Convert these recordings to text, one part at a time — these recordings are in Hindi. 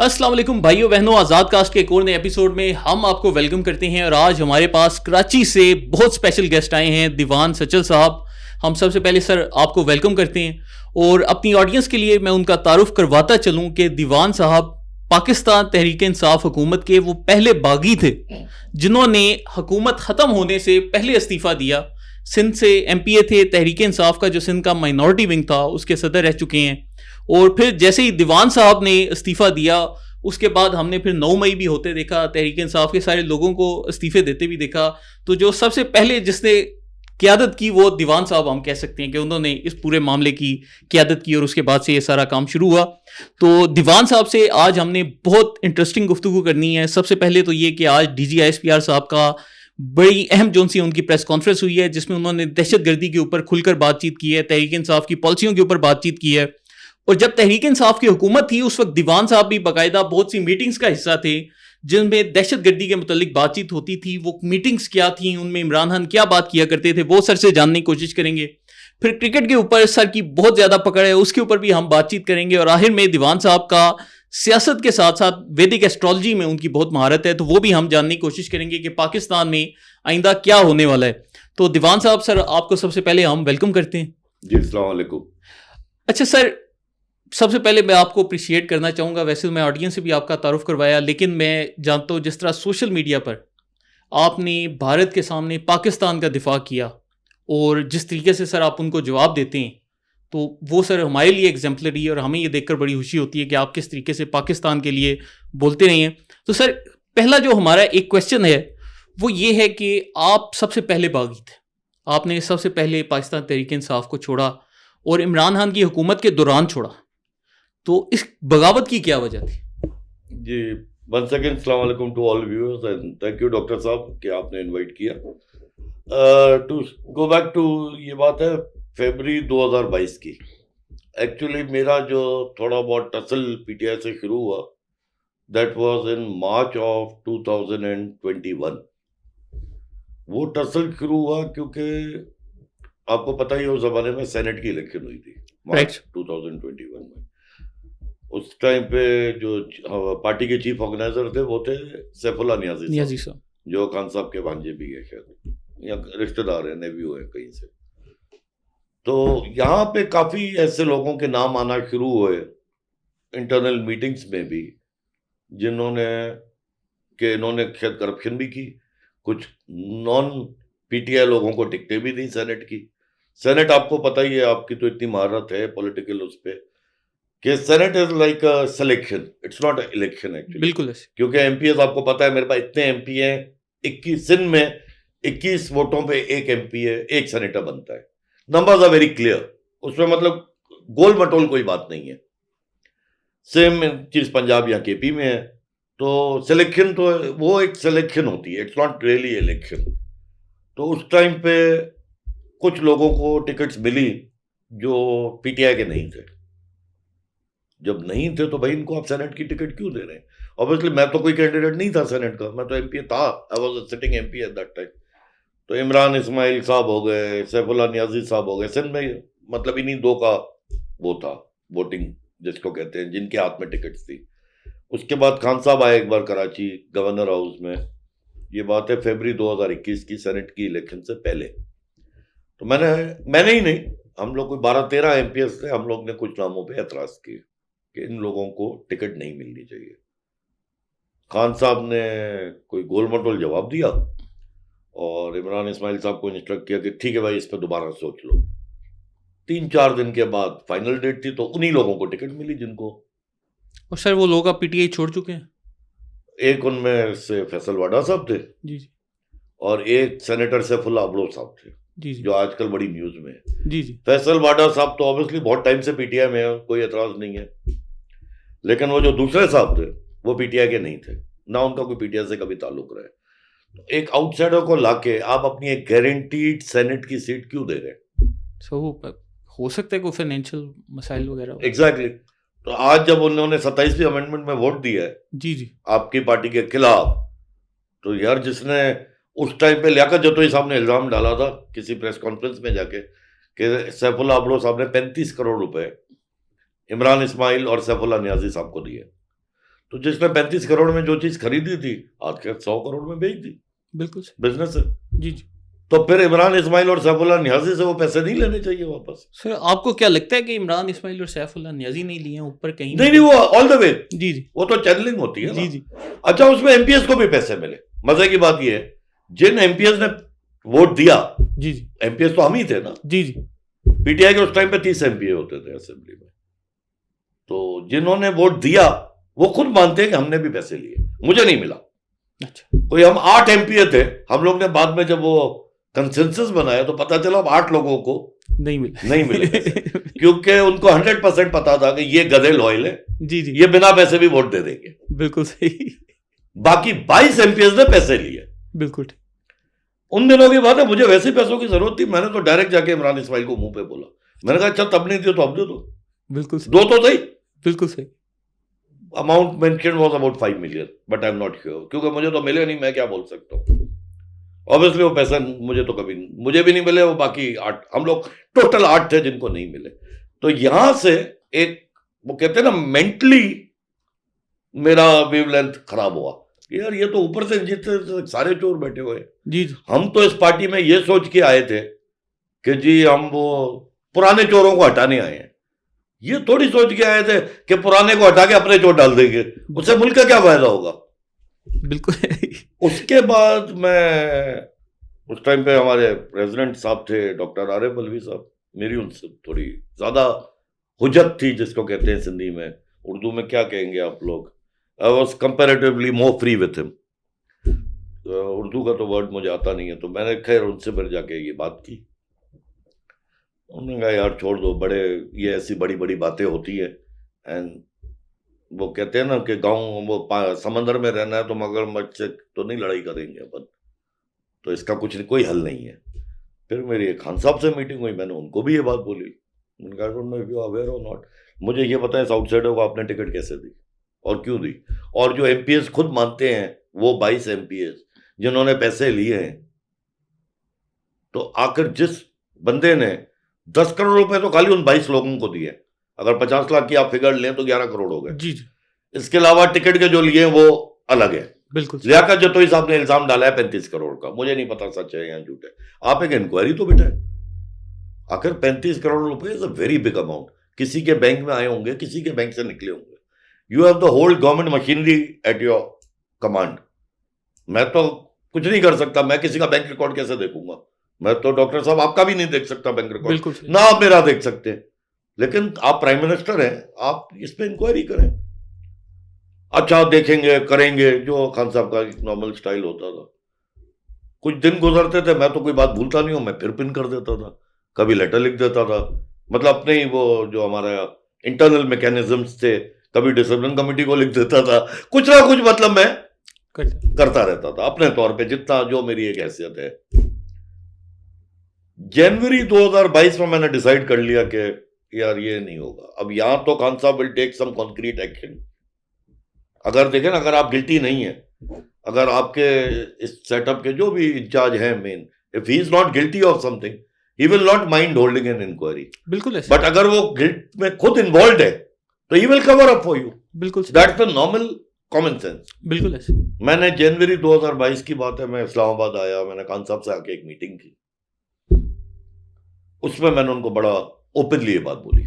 अस्सलाम वालेकुम भाइयों बहनों, आज़ाद कास्ट के एक और नए एपिसोड में हम आपको वेलकम करते हैं। और आज हमारे पास कराची से बहुत स्पेशल गेस्ट आए हैं, दीवान सचल साहब। हम सबसे पहले सर आपको वेलकम करते हैं और अपनी ऑडियंस के लिए मैं उनका तारुफ करवाता चलूं कि दीवान साहब पाकिस्तान तहरीक इंसाफ हुकूमत के वो पहले बागी थे जिन्होंने हुकूमत ख़त्म होने से पहले इस्तीफ़ा दिया। सिंध से एमपीए थे, तहरीक इंसाफ का जो सिंध का माइनॉरिटी विंग था उसके सदर रह चुके हैं। और फिर जैसे ही दीवान साहब ने इस्तीफ़ा दिया उसके बाद हमने फिर 9 मई भी होते देखा, तहरीक इंसाफ के सारे लोगों को इस्तीफ़े देते भी देखा। तो जो सबसे पहले जिसने क़यादत की वो दीवान साहब हम कह सकते हैं कि उन्होंने इस पूरे मामले की क़यादत की और उसके बाद से ये सारा काम शुरू हुआ। तो दीवान साहब से आज हमने बहुत इंटरेस्टिंग गुफ्तगू करनी है। सबसे पहले तो ये कि आज DGISPR साहब का बड़ी अहम जोन सी उनकी प्रेस कॉन्फ्रेंस हुई है जिसमें उन्होंने दहशत गर्दी के ऊपर खुलकर बातचीत की है, तहरीक इंसाफ की पॉलिसियों के ऊपर बातचीत की है। और जब तहरीक इंसाफ की हुकूमत थी उस वक्त दीवान साहब भी बाकायदा बहुत सी मीटिंग्स का हिस्सा थे जिनमें दहशत गर्दी के मुतालिक बातचीत होती थी। वो मीटिंग्स क्या थी, उनमें इमरान खान क्या बात किया करते थे, वो सर से जानने की कोशिश करेंगे। फिर क्रिकेट के ऊपर सर की बहुत ज़्यादा पकड़ है, उसके ऊपर भी हम बातचीत करेंगे। और आखिर में दीवान साहब का सियासत के साथ साथ वैदिक एस्ट्रोलॉजी में उनकी बहुत महारत है, तो वो भी हम जानने की कोशिश करेंगे कि पाकिस्तान में आइंदा क्या होने वाला है। तो दीवान साहब सर आपको सबसे पहले हम वेलकम करते हैं। जी अस्सलाम वालेकुम। अच्छा सर, सबसे पहले मैं आपको अप्रिशिएट करना चाहूँगा। वैसे तो मैं ऑडियंस से भी आपका तारुफ करवाया, लेकिन मैं जानता हूँ जिस तरह सोशल मीडिया पर आपने भारत के सामने पाकिस्तान का दिफा किया और जिस तरीके से सर आप उनको जवाब देते हैं, तो वो सर हमारे लिए एग्जाम्पलरी है और हमें ये देखकर बड़ी खुशी होती है कि आप किस तरीके से पाकिस्तान के लिए बोलते रहे हैं। तो सर पहला जो हमारा एक क्वेश्चन है वो ये है कि आप सबसे पहले बागी थे, आपने सबसे पहले पाकिस्तान तहरीक इंसाफ को छोड़ा और इमरान खान की हुकूमत के दौरान छोड़ा। तो इस बगावत की क्या वजह थी? जी वंस अगेन अस्सलाम वालेकुम to all viewers and thank you doctor साहब कि आपने इनवाइट किया। टू गो बैक टू ये बात है फरवरी 2022 की। एक्चुअली मेरा जो थोड़ा बहुत टसल पीटीआई से शुरू हुआ that was in March of 2021। वो टसल शुरू हुआ क्योंकि आपको पता ही है उस जमाने में सेनेट की इलेक्शन हुई थी मार्च 2021 में। उस टाइम पे जो पार्टी के चीफ ऑर्गेनाइजर थे वो थे सैफुल्लाह नियाजी साहब, जो खान साहब के भांजे भी है, शायद या रिश्तेदार है, नेव्यू है कहीं से। तो यहाँ पे काफ़ी ऐसे लोगों के नाम आना शुरू हुए इंटरनल मीटिंग्स में भी जिन्होंने कि इन्होंने शायद करप्शन भी की, कुछ नॉन पीटीआई लोगों को टिकटें भी दी सेनेट की। सेनेट आपको पता ही है, आपकी तो इतनी महारत है पॉलिटिकल उस पर कि senate is like a selection, it's not election actually. बिल्कुल, क्योंकि एमपीएस आपको पता है मेरे पास इतने एमपी हैं, 21 सिंध में 21 वोटों पे एक एमपी है, एक सेनेटर बनता है। नंबर्स आर वेरी क्लियर, उसमें मतलब गोल मटोल कोई बात नहीं है। सेम चीज पंजाब या केपी में है। तो सिलेक्शन तो वो एक सिलेक्शन होती है, इट्स नॉट रियली इलेक्शन। तो उस टाइम पे कुछ लोगों को टिकट्स मिली जो पीटीआई के नहीं थे। जब नहीं थे तो भाई इनको आप सेनेट की टिकट क्यों दे रहे हैं? ऑब्वियसली मैं तो कोई कैंडिडेट नहीं था सेनेट का, मैं तो एमपी था, I was a sitting MP eight that time. तो इमरान इस्माइल साहब हो गए, सैफुल्लाह नियाजी साहब हो गए, सिंध में मतलब इन्हीं दो का वो था वोटिंग जिसको कहते हैं, जिनके हाथ में टिकट्स थी। उसके बाद खान साहब आए एक बार कराची गवर्नर हाउस में, ये बात है फरवरी 2021 की, सेनेट की इलेक्शन से पहले। तो मैंने ही नहीं, हम लोग कोई 12-13 एमपीएस थे, हम लोग ने कुछ नामों पर एतराज किए कि इन लोगों को टिकट नहीं मिलनी चाहिए। खान साहब ने कोई गोल मटोल जवाब दिया और इमरान इस्माइल साहब को इंस्ट्रक्ट किया कि ठीक है भाई, इस पर दोबारा सोच लो। 3-4 दिन के बाद फाइनल डेट थी, तो उन्हीं लोगों को टिकट मिली जिनको। और सर वो लोग आप पीटीआई छोड़ चुके हैं? एक उनमें से फैसल वाडा साहब थे जी, और एक सेनेटर सैफुल्लाह अबलो साहब थे, जी, जो आजकल बड़ी न्यूज में है। जी, फैसल वाडा साहब तो ऑब्वियसली बहुत टाइम से पीटीआई में है, कोई एतराज नहीं है। लेकिन वो जो दूसरे साहब थे वो पीटीआई के नहीं थे, ना उनका कोई पीटीआई से कभी ताल्लुक रहे। तो एक आउटसाइडर को लाके आप अपनी एक गारंटीड सेनेट की सीट क्यों दे रहे? सो हो सकता है कोई फाइनेंशियल मसाइल वगैरह। एग्जैक्टली। तो आज जब उन्होंने 27वीं अमेंडमेंट में वोट दिया है जी जी आपकी पार्टी के खिलाफ, तो यार जिसने उस टाइम पे लियाकत जतोई साहब ने इल्जाम डाला था किसी प्रेस कॉन्फ्रेंस में जाके कि सैफुल्लाह अबलो साहब ने 35 करोड़ रुपए इमरान इस्माइल और सैफुल्लाह नियाजी साहब को दिए। तो जिसने 35 करोड़ में जो चीज खरीदी थी आज के 100 करोड़ में बेच दी। बिल्कुल बिजनेस है। जी जी। तो फिर इमरान इस्माइल और सैफुल्लाह नियाजी से वो पैसे नहीं लेने चाहिए वापस। सर आपको क्या लगता है कि इमरान इस्माइल और सैफुल्लाह नियाजी नहीं लिए हैं ऊपर कहीं? नहीं, वो ऑल द वे। जी जी। वो तो चैनलिंग होती है जी ना। जी। अच्छा, उसमें एमपीएस को भी पैसे मिले। मजे की बात ये है, जिन एमपीएस ने वोट दिया, जी जी, एमपीएस तो हम ही थे ना। जी जी। पीटीआई के उस टाइम पे 30 एमपीए होते थे असेंबली में। तो जिन्होंने वोट दिया वो खुद मानते हैं कि हमने भी पैसे लिए, मुझे नहीं मिला। अच्छा। कोई हम 8 एमपीए थे, हम लोग ने बाद में जब वो कंसेंसस बनाया तो पता चला अब 8 लोगों को नहीं मिले पैसे। क्योंकि उनको 100% पता था कि ये गधे लॉयल है, जी जी, ये बिना पैसे भी वोट दे देंगे। बिल्कुल सही। बाकी 22 एमपीएस ने पैसे लिए। बिल्कुल ठीक। उन दिनों की बात है, मुझे वैसे पैसों की जरूरत थी, मैंने तो डायरेक्ट जाके इमरान इस्माइल को मुंह पे बोला। मैंने कहा अच्छा तब नहीं दिए तो अब दे दो। बिल्कुल सही। दो तो सही। बिल्कुल सही। Amount mention was about 5 million, but I am not sure, क्योंकि मुझे तो मिले नहीं, मैं क्या बोल सकता हूँ। ऑब्वियसली वो पैसा मुझे तो कभी, मुझे भी नहीं मिले, वो बाकी 8, हम लोग टोटल 8 थे जिनको नहीं मिले। तो यहां से एक, वो कहते हैं ना, मेंटली मेरा वेवलेंथ खराब हुआ। यार ये तो ऊपर से जितने सारे चोर बैठे हुए हैं। जी, हम तो इस पार्टी में ये सोच के आए थे कि जी हम वो पुराने चोरों को हटाने आए हैं। ये थोड़ी सोच के आए थे कि पुराने को हटा के अपने चोर डाल देंगे, उससे मुल्क का क्या फायदा होगा। बिल्कुल। उसके बाद मैं, उस टाइम पे हमारे प्रेसिडेंट साहब थे डॉक्टर आरिफ अलवी साहब, मेरी उनसे थोड़ी ज्यादा हुज्जत थी, जिसको कहते हैं सिंधी में, उर्दू में क्या कहेंगे आप लोग। I was comparatively more free with him. Urdu का तो वर्ड मुझे आता नहीं है, तो मैंने खैर उनसे फिर जाके ये बात की। उन्होंने कहा यार छोड़ दो, बड़े ये ऐसी बड़ी बड़ी बातें होती है। एंड वो कहते हैं ना कि गांव, वो समंदर में रहना है तो मगरमच्छ से तो नहीं लड़ाई करेंगे अपन, तो इसका कुछ कोई हल नहीं है। फिर मेरी खान साहब से मीटिंग हुई, मैंने उनको भी ये बात बोली। उनका I don't know if you aware और नॉट, मुझे ये पता है इस आउटसाइडर को आपने टिकट कैसे दी और क्यों दी। और जो एमपीएस खुद मानते हैं, वो 22 एमपीएस जिन्होंने पैसे लिए हैं, तो आखिर जिस बंदे ने 10 करोड़ रुपए तो खाली उन 22 लोगों को दिए, अगर 50 लाख की आप फिगर लें तो 11 करोड़ हो गए। जी जी। इसके अलावा टिकट के जो लिए वो अलग है। बिल्कुल। लियाकत जतोई साहब ने इल्जाम डाला है 35 करोड़ का, मुझे नहीं पता सच है या झूठ है। आप एक इंक्वायरी तो बिठाए। आखिर 35 करोड़ रुपए is a very big amount. किसी के बैंक में आए होंगे, किसी के बैंक से निकले होंगे। You have the whole government machinery at your command. मैं तो कुछ नहीं कर सकता, मैं किसी का बैंक रिकॉर्ड कैसे देखूंगा। मैं तो डॉक्टर साहब आपका भी नहीं देख सकता बैंक रिकॉर्ड, ना आप मेरा देख सकते, लेकिन आप प्राइम मिनिस्टर हैं, आप इस पे इंक्वायरी करें। अच्छा देखेंगे, करेंगे, जो खान साहब का एक नॉर्मल स्टाइल होता था। कुछ दिन गुजरते थे, मैं तो कोई बात भूलता नहीं हूं, मैं फिर पिन कर देता था, कभी लेटर लिख देता था, मतलब अपने ही वो जो हमारा इंटरनल मैकेनिज्म्स थे, कभी डिसिप्लिन कमेटी को लिख देता था, कुछ ना कुछ, मतलब मैं करता रहता था अपने तौर पे, जितना जो मेरी एक हैसियत है। जनवरी 2022 में मैंने डिसाइड कर लिया कि यार ये नहीं होगा अब। यहां तो खान साहब will take some concrete action. अगर देखें ना, अगर आप गिल्टी नहीं है, अगर आपके इस सेटअप के जो भी इंचार्ज हैं man, if he is not guilty of something, he will not mind holding an inquiry. बिल्कुल ऐसे। बट अगर वो गिल्ट में खुद इन्वॉल्व है तो he will cover up for you. बिल्कुल, that's the normal common sense. बिल्कुल ऐसे। मैंने जनवरी 2022 की बात है, मैं इस्लामाबाद आया, मैंने खान साहब से आके एक मीटिंग की। उसमें मैंने उनको बड़ा ओपनली ये बात बोली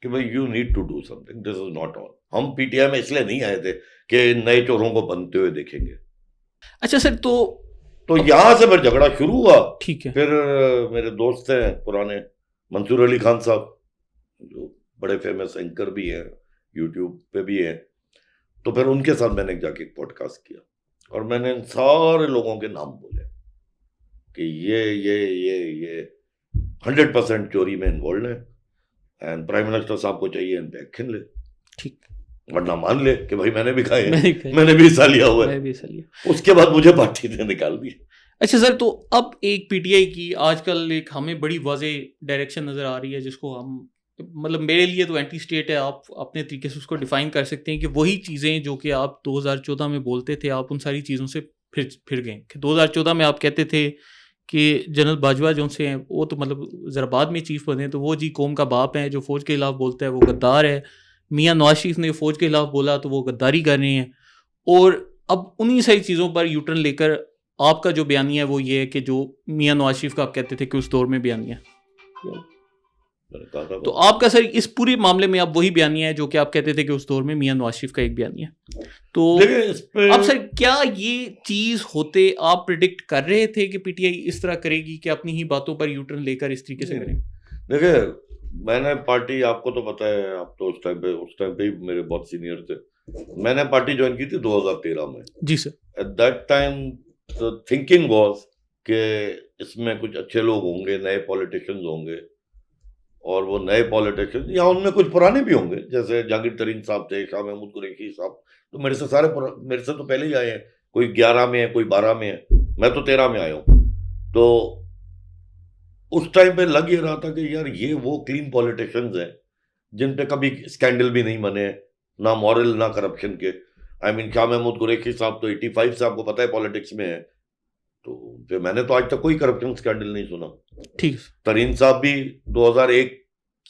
कि भाई you need to do something, this is not all. हम पीटीआई में इसलिए नहीं आए थे कि नए चोरों को बनते हुए देखेंगे। अच्छा सर, तो यहां से फिर झगड़ा शुरू हुआ। ठीक है। फिर मेरे दोस्त हैं पुराने, मंसूर अली खान साहब, जो बड़े फेमस एंकर भी हैं, यूट्यूब पे भी हैं, तो फिर उनके साथ मैंने जाके एक पॉडकास्ट किया और मैंने इन सारे लोगों के नाम बोले कि ये 100% चोरी में इन्वॉल्व है एंड प्राइम मिनिस्टर साहब को चाहिए इन पे एक्शन ले। ठीक, वरना मान ले कि भाई मैंने भी खाए, मैंने भी हिस्सा लिया हुआ है। उसके बाद मुझे पार्टी ने निकाल दिया। अच्छा सर, तो अब एक पीटीआई की आजकल एक हमें बड़ी वाज़ेह डायरेक्शन नज़र आ रही है, जिसको हम, मतलब मेरे लिए तो एंटी स्टेट है, आप अपने तरीके से उसको डिफाइन कर सकते हैं कि वही चीज़ें जो कि आप 2014 में बोलते थे, आप उन सारी चीज़ों से फिर गए। 2014 में आप कहते थे कि जनरल बाजवा जो से हैं, वो तो मतलब ज़रा बाद में चीफ बने, तो वो जी कौम का बाप है, जो फ़ौज के खिलाफ बोलता है वो गद्दार है, मियां नवाज शरीफ ने फौज के खिलाफ बोला तो वो गद्दारी कर रहे हैं, और अब उन्हीं सारी चीज़ों पर यूटर्न लेकर आपका जो बयानिया है वो ये है कि जो मियां नवाज शरीफ का आप कहते थे कि उस दौर में बयानिया, तो आपका सर इस पूरे मामले में आप वही बयानिया है जो कि आप कहते थे कि उस दौर में मियां नवाज शरीफ का एक बयानिया। तो अब सर क्या ये चीज़ होते आप प्रिडिक्ट कर रहे थे कि पीटीआई इस तरह करेगी कि अपनी ही बातों पर यूटर्न लेकर इस तरीके से करेंगे? देखिए, मैंने पार्टी, आपको तो पता है, आप तो उस टाइम पे ही मेरे बहुत सीनियर थे, मैंने पार्टी ज्वाइन की थी 2013 में। जी सर। At that time the thinking was कि इसमें कुछ अच्छे लोग होंगे, नए पॉलिटिशियंस होंगे, और वो नए पॉलिटिशियंस या उनमें कुछ पुराने भी होंगे, जैसे जहांगीर तरीन साहब थे, शाह महमूद कुरैशी साहब, तो मेरे से तो पहले ही आए हैं, कोई 11 में है, कोई 12 में है, मैं तो 13 में आया हूँ। तो उस टाइम पे लग ये रहा था कि यार ये वो क्लीन पॉलिटिशियंस हैं जिन पे कभी स्कैंडल भी नहीं बने, ना मॉरल ना करप्शन के। आई मीन शाह महमूद कुरैशी साहब तो 85 से आपको पता है पॉलिटिक्स में है, तो फिर मैंने तो आज तक कोई करप्शन स्कैंडल नहीं सुना। ठीक। तरीन साहब भी 2001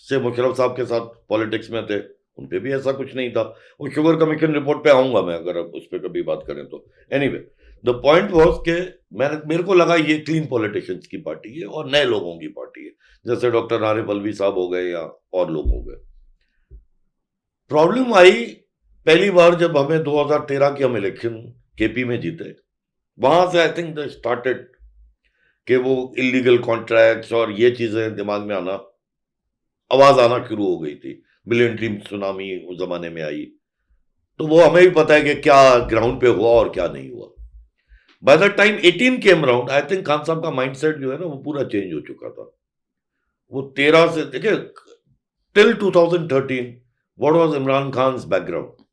से मुशर्रफ साहब के साथ पॉलिटिक्स में थे, उन पे भी ऐसा कुछ नहीं था। और शुगर कमीशन रिपोर्ट पे आऊंगा मैं, अगर आप उस पर कभी बात करें तो। एनीवे, द पॉइंट वाज कि मेरे को लगा ये क्लीन पॉलिटिशियंस की पार्टी है और नए लोगों की पार्टी है, जैसे डॉक्टर आरिफ अलवी साहब हो गए या और लोग हो गए। प्रॉब्लम आई पहली बार जब हमें 2013 की हम इलेक्शन केपी में जीते, वहां से आई थिंक दे स्टार्टेड कि वो इलीगल कॉन्ट्रैक्ट्स और ये चीजें दिमाग में आना, आवाज आना शुरू हो गई थी। बिलियन ड्रीम सुनामी उस जमाने में आई, तो वो हमें भी पता है कि क्या ग्राउंड पे हुआ और क्या नहीं हुआ। By the time 18 came round, I think Khan साहब का माइंडसेट जो है ना वो पूरा चेंज हो चुका था। वो 13 से देखिए till 2013 what was Imran Khan's background,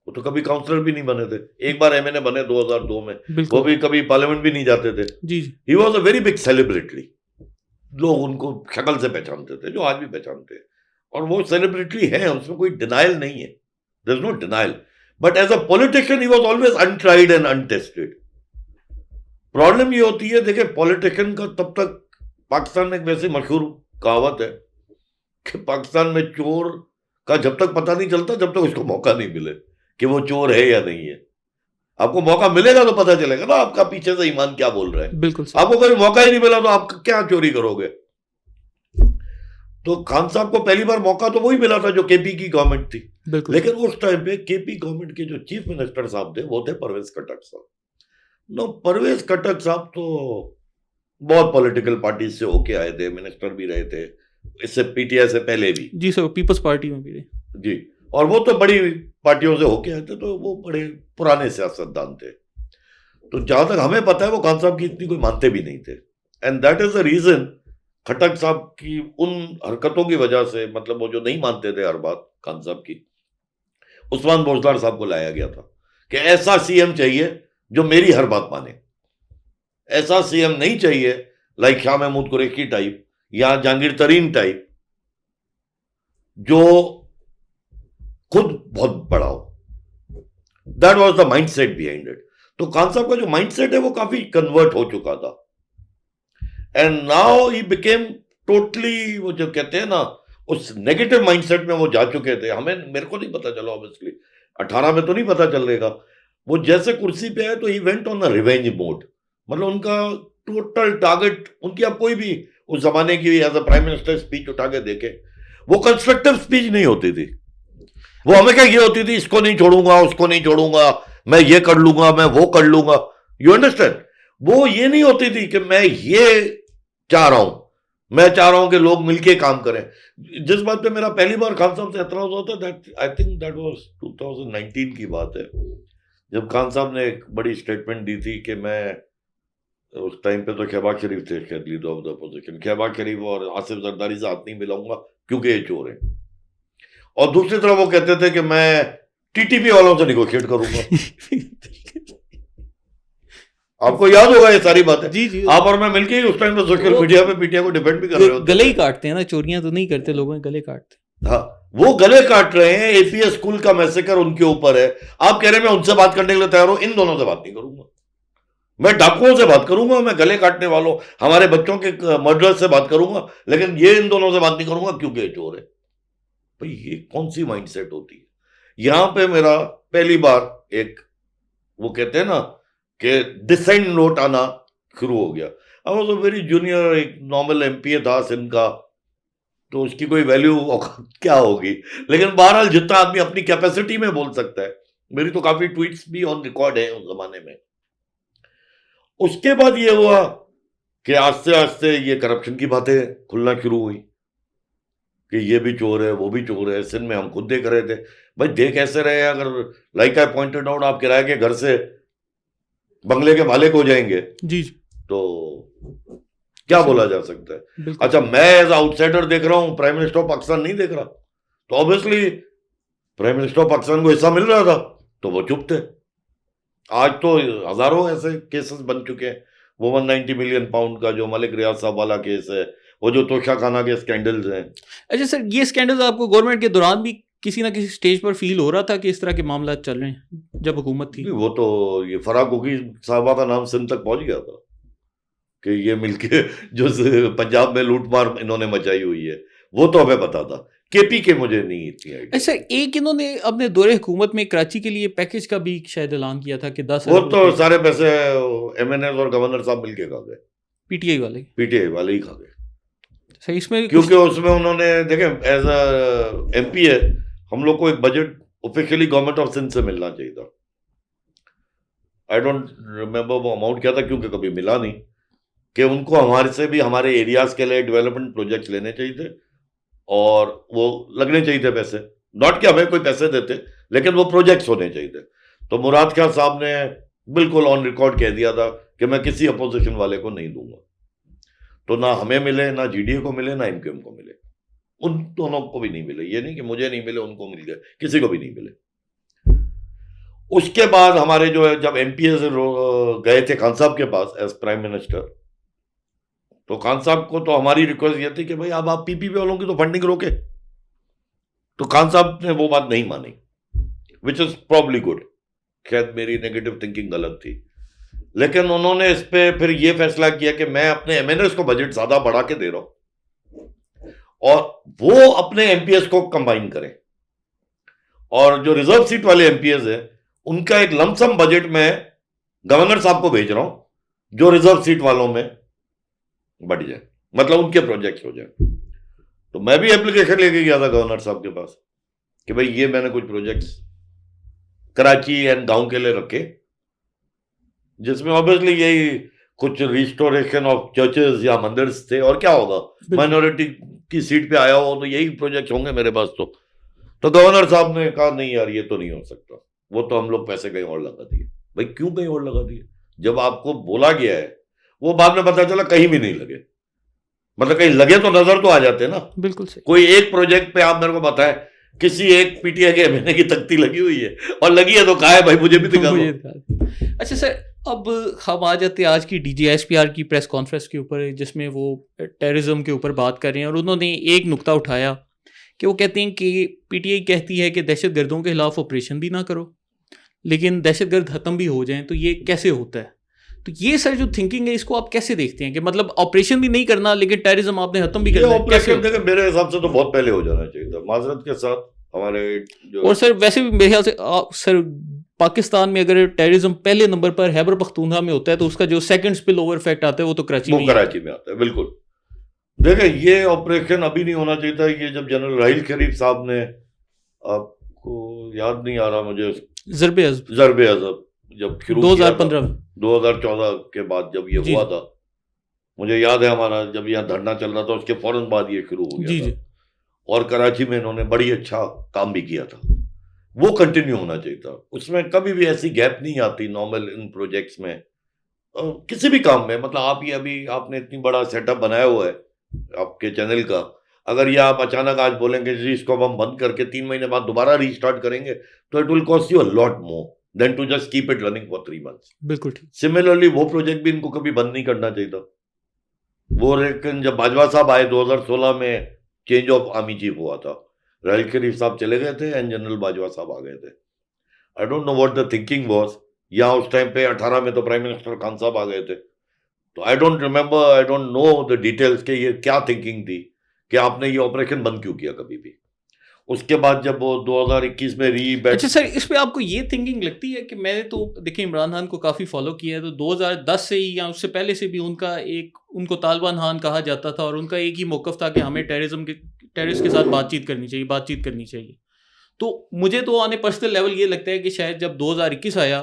वो तो कभी काउंसलर भी नहीं बने थे, एक बार एमएनए बने 2002 में, वो भी कभी पार्लियामेंट भी नहीं जाते थे। जी। He was a very big celebrity, लोग उनको शक्ल से पहचानते थे, जो आज भी पहचानते हैं, और वो सेलिब्रिटी है, उसमें कोई डिनाइल नहीं है, there is no denial, but as a politician he was always untried and untested. Problem ये होती है, देखिए पॉलिटिशियन का तब तक, पाकिस्तान में एक वैसे मशहूर कहावत है कि पाकिस्तान में चोर का जब तक पता नहीं चलता जब तक उसको मौका नहीं मिले कि वो चोर है या नहीं है। आपको मौका मिलेगा तो पता चलेगा ना आपका पीछे से ईमान क्या बोल रहा है। बिल्कुल। आपको कभी मौका ही नहीं मिला तो आप क्या चोरी करोगे। तो खान साहब को पहली बार मौका तो वही मिला था जो केपी की गवर्नमेंट थी, लेकिन उस टाइम पे केपी गवर्नमेंट के जो चीफ मिनिस्टर साहब थे वो थे परवेज खट्टक साहब। नो, परवेज खट्टक साहब तो बहुत पॉलिटिकल पार्टी से होके आए थे, मिनिस्टर भी रहे थे, इससे पीटीआई से पहले भी। जी सर, पीपल्स पार्टी में भी रहे। जी, और वो तो बड़ी पार्टियों से होके आए थे, तो वो बड़े पुराने सियासतदान थे। तो जहां तक हमें पता है वो खान साहब की इतनी कोई मानते भी नहीं थे, and that is the reason Khattak साहब की उन हरकतों की वजह से, मतलब वो जो नहीं मानते थे हर बात खान साहब की, उस्मान बोजदार साहब को लाया गया था कि ऐसा सीएम चाहिए जो मेरी हर बात माने, ऐसा सीएम नहीं चाहिए लाइक शाह महमूद कुरैशी टाइप या जहांगीर तरीन टाइप जो खुद बहुत बड़ा हो। That was the mindset behind it. तो खान साहब का जो माइंडसेट है वो काफी कन्वर्ट हो चुका था, and now he became totally, वो जो कहते हैं ना, उस नेगेटिव माइंडसेट में वो जा चुके थे। मेरे को नहीं पता चला, ऑब्वियसली 18 में तो नहीं पता चल रहेगा। वो जैसे कुर्सी पे आए तो he went on a revenge mode, मतलब उनका टोटल टारगेट, उनकी आप कोई भी उस जमाने की as a prime minister speech उठा के देखे, वो कंस्ट्रक्टिव स्पीच नहीं होती थी। वो हमेशा ये होती थी, इसको नहीं छोड़ूंगा, उसको नहीं छोड़ूंगा, मैं ये कर लूंगा, मैं वो कर लूंगा। You understand? वो ये नहीं होती थी कि मैं ये चाह रहा हूं, मैं चाह रहा हूं कि लोग मिलके काम करें। जिस बात पे मेरा पहली बार खान साहब से एतराज होता, that I think that was 2019 की बात है, जब खान साहब ने एक बड़ी स्टेटमेंट दी थी कि मैं, उस टाइम पे तो शहबाज शरीफ थे शायद leader of the opposition, Shahbaz Sharif और आसिफ जरदारी से हाथ नहीं मिलाऊंगा क्योंकि ये चोर है, और दूसरी तरफ वो कहते थे कि मैं टीटीपी वालों से निगोशिएट करूंगा। आपको याद होगा ये सारी बातें। जी जी, आप और मैं मिलके ही उस टाइम पे सोशल मीडिया पे पीटीआई को डिफेंड भी कर रहे होते, गले ही काटते हैं ना, चोरियां तो नहीं करते, लोगों के गले काटते। हाँ, वो गले काट रहे हैं। एपीएस स्कूल का मैसेकर उनके ऊपर है, आप कह रहे हैं मैं उनसे बात करने के लिए तैयार हूं, इन दोनों से बात नहीं करूंगा। मैं डाकुओं से बात करूंगा, मैं गले काटने वालों, हमारे बच्चों के मर्डर से बात करूंगा, लेकिन ये इन दोनों से बात नहीं करूंगा क्योंकि ये चोर है। भाई ये कौन सी माइंडसेट होती है। यहां पे मेरा पहली बार एक, वो कहते हैं ना कि डिसेंट नोट आना शुरू हो गया। I was a very junior, एक नॉर्मल एमपीए था सिंध का, तो उसकी कोई वैल्यू क्या होगी, लेकिन बहरहाल जितना आदमी अपनी कैपेसिटी में बोल सकता है, मेरी तो काफी ट्वीट्स भी ऑन रिकॉर्ड है उस जमाने में। उसके बाद ये हुआ कि आस्ते आस्ते ये करप्शन की बातें खुलना शुरू हुई कि ये भी चोर है, वो भी चोर है। सिंध में हम खुद देख रहे थे, भाई देख ऐसे रहे, अगर लाइक आई पॉइंटेड आउट, आप किराए के घर से बंगले के मालिक हो जाएंगे जी तो क्या बोला जा सकता है। बिल्कुल। अच्छा, मैं एज आउटसाइडर देख रहा हूं, प्राइम मिनिस्टर ऑफ पाकिस्तान नहीं देख रहा, तो obviously prime minister of Pakistan को हिस्सा मिल रहा था तो वो चुप थे। आज तो हजारों ऐसे केसेस बन चुके हैं। वो 190 मिलियन पाउंड का जो मलिक रियाज साहब वाला केस है, वो जो तोशा खाना के स्कैंडल्स हैं। अच्छा सर, ये स्कैंडल आपको गवर्नमेंट के दौरान भी किसी ना किसी स्टेज पर फील हो रहा था कि इस तरह के मामला चल रहे हैं जब हुकूमत थी? वो तो ये फराह कोकी साहबा का नाम सिंध तक पहुंच गया था कि ये मिलके जो पंजाब में लूटमार इन्होंने मचाई हुई है, वो तो हमें पता था। केपी के मुझे नहीं इतनी आइडिया। अच्छा, एक इन्होंने अपने दौरे हुकूमत में कराची के लिए पैकेज का भी शायद ऐलान किया था कि 10 वो अरब तो रुपए सारे पैसे एमएनएस और गवर्नर साहब मिलके खा गए, पीटीआई वाले। पीटीआई वाले ही खा गए। सही, इसमें क्योंकि उसमें उन्होंने देखे, एज अ एमपी है, हम लोग को एक budget officially government of Sindh से मिलना चाहिए था। आई डोंट रिमेम्बर वो अमाउंट क्या था, क्योंकि कभी मिला नहीं, कि उनको हमारे से भी हमारे एरियाज के लिए डेवलपमेंट प्रोजेक्ट्स लेने चाहिए थे और वो लगने चाहिए थे पैसे। नॉट कि हमें कोई पैसे देते, लेकिन वो प्रोजेक्ट्स होने चाहिए थे। तो मुराद खान साहब ने बिल्कुल ऑन रिकॉर्ड कह दिया था कि मैं किसी अपोजिशन वाले को नहीं दूंगा। तो ना हमें मिले, ना जीडीए को मिले, ना एमक्यूएम को मिले, उन दोनों को भी नहीं मिले। ये नहीं कि मुझे नहीं मिले, उनको मिल गए, किसी को भी नहीं मिले। उसके बाद हमारे जो है, जब एमपीए से गए थे खान साहब के पास एज प्राइम मिनिस्टर, तो खान साहब को तो हमारी रिक्वेस्ट ये थी कि भाई अब आप पीपीपी वालों की तो फंडिंग रोके। तो खान साहब ने वो बात नहीं मानी, विच इज प्रॉब्ली गुड। शायद मेरी नेगेटिव थिंकिंग गलत थी, लेकिन उन्होंने इस पे फिर ये फैसला किया कि मैं अपने एमएनएस को बजट ज्यादा बढ़ा के दे रहा हूं और वो अपने एमपीएस को कंबाइन करें, और जो रिजर्व सीट वाले एमपीएस है उनका एक लमसम बजट में गवर्नर साहब को भेज रहा हूं जो रिजर्व सीट वालों में बढ़ जाए, मतलब उनके प्रोजेक्ट हो जाए। तो मैं भी एप्लीकेशन लेके गया था गवर्नर साहब के पास कि भाई ये मैंने कुछ प्रोजेक्ट्स कराची एंड गांव के लिए रखे, जिसमें ऑब्वियसली यही कुछ रिस्टोरेशन ऑफ चर्चेस या मंदिर थे, और क्या होगा, माइनॉरिटी की सीट पे आया हो तो यही प्रोजेक्ट होंगे मेरे पास। तो गवर्नर साहब ने कहा नहीं यार, ये तो नहीं हो सकता, वो तो हम लोग पैसे कहीं और लगा दिए। भाई क्यों कहीं और लगा दिए, जब आपको बोला गया है? वो बाद में पता चला कहीं भी नहीं लगे, मतलब कहीं लगे तो नजर तो आ जाते ना। बिल्कुल सही। कोई एक प्रोजेक्ट पे आप मेरे को बताएं किसी एक पीटीआई के एमएनए की तख्ती लगी हुई है, और लगी है तो कहा है भाई मुझे भी दिखा दो। अच्छा सर, अब हम आ जाते हैं आज की डीजीएसपीआर की प्रेस कॉन्फ्रेंस के ऊपर, जिसमें वो टेररिज्म के ऊपर बात कर रहे हैं, और उन्होंने एक नुक्ता उठाया कि वो कहते हैं कि पीटीआई कहती है कि दहशतगर्दों के खिलाफ ऑपरेशन भी ना करो, लेकिन दहशतगर्द खत्म भी हो जाएं, तो ये कैसे होता है? तो ये सर जो थिंकिंग है, इसको आप कैसे देखते हैं कि मतलब ऑपरेशन भी नहीं करना लेकिन टेररिज्म आपने खत्म भी करना है? ऑपरेशन देखिए मेरे हिसाब से तो बहुत पहले हो जाना चाहिए था, माजरत के साथ हमारे जो। और सर वैसे भी मेरे ख्याल से सर पाकिस्तान में अगर टेररिज्म पहले नंबर पर खैबर पख्तूनख्वा में होता है, तो उसका जो सेकंड स्पिल ओवर इफेक्ट आता है वो तो कराची में आता है। बिल्कुल, देखिए ये ऑपरेशन अभी नहीं होना चाहिए था। ये जब जनरल राहिल शरीफ साहब ने, आपको याद नहीं आ रहा मुझे, जरबे अजब जब शुरू 2014 के बाद जब ये हुआ था, मुझे याद है हमारा जब यहाँ धरना चल रहा था उसके फौरन बाद ये शुरू हो गया था, और कराची में इन्होंने बड़ी अच्छा काम भी किया था। वो कंटिन्यू होना चाहिए था, उसमें कभी भी ऐसी गैप नहीं आती नॉर्मल इन प्रोजेक्ट्स में, किसी भी काम में। मतलब आप ये अभी आपने इतनी बड़ा सेटअप बनाया हुआ है आपके चैनल का, अगर ये आप अचानक आज बोलेंगे जी इसको हम बंद करके 3 महीने बाद दोबारा रीस्टार्ट करेंगे, तो it will cost you a lot more than to just keep it running for 3 months। बिल्कुल ठीक। सिमिलरली वो प्रोजेक्ट भी इनको कभी बंद नहीं करना चाहिए था। वो लेकिन जब बाजवा साहब आए 2016 में, चेंज ऑफ आर्मी चीफ हुआ था, राहिल शरीफ साहब चले गए थे एंड जनरल बाजवा साहब आ गए थे। I don't know what the thinking was, या उस टाइम पे 18 में तो प्राइम मिनिस्टर खान साहब आ गए थे, तो I don't remember, I don't know the details के ये क्या थिंकिंग थी कि आपने ये ऑपरेशन बंद क्यों किया कभी भी। उसके बाद जब वो 2021 में रीबैच। अच्छा सर, इस पे आपको ये थिंकिंग लगती है कि मैंने तो देखिए इमरान खान को काफ़ी फॉलो किया है, तो 2010 से ही या उससे पहले से भी उनको तालिबान खान कहा जाता था और उनका एक ही मौक़िफ़ था कि हमें टेररिस्ट के साथ बातचीत करनी चाहिए। तो मुझे तो ऑन ए पर्सनल लेवल ये लगता है कि शायद जब 2021 आया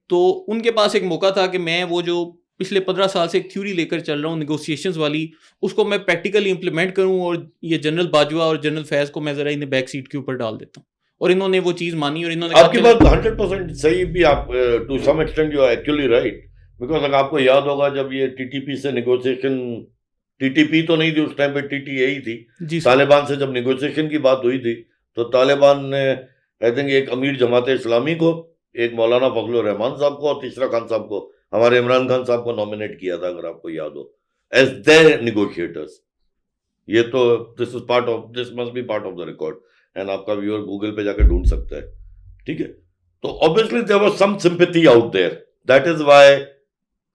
तो उनके पास एक मौका था कि मैं वो जो पिछले 15 साल से एक थ्योरी लेकर चल रहा हूँ नेगोशिएशंस वाली, उसको मैं प्रैक्टिकली इंप्लीमेंट करूँ और ये जनरल बाजवा और जनरल फैज़ को मैं ज़रा इन्हें बैक सीट के ऊपर डाल देता हूँ। और इन्होंने वो चीज़ मानी और इन्होंने आपकी बात 100% सही भी। आप to some extent you are actually right, because अगर आपको याद होगा जब ये टीटीपी से नेगोशिएशन, टीटीपी तो नहीं थी उस टाइम पे, टीटीए ही थी, तालिबान से जब नेगोशिएशन की बात हुई थी तो तालिबान ने आई थिंक एक अमीर जमात इस्लामी को, एक मौलाना फजलुर रहमान साहब को और तीसरा खान साहब को, हमारे इमरान खान साहब को नॉमिनेट किया था, अगर आपको याद हो, एज देयर नेगोशिएटर्स। ये तो this must be part of the record and आपका व्यूअर गूगल पे जाकर ढूंढ सकता है, ठीक है। तो obviously there was some sympathy out there, that is why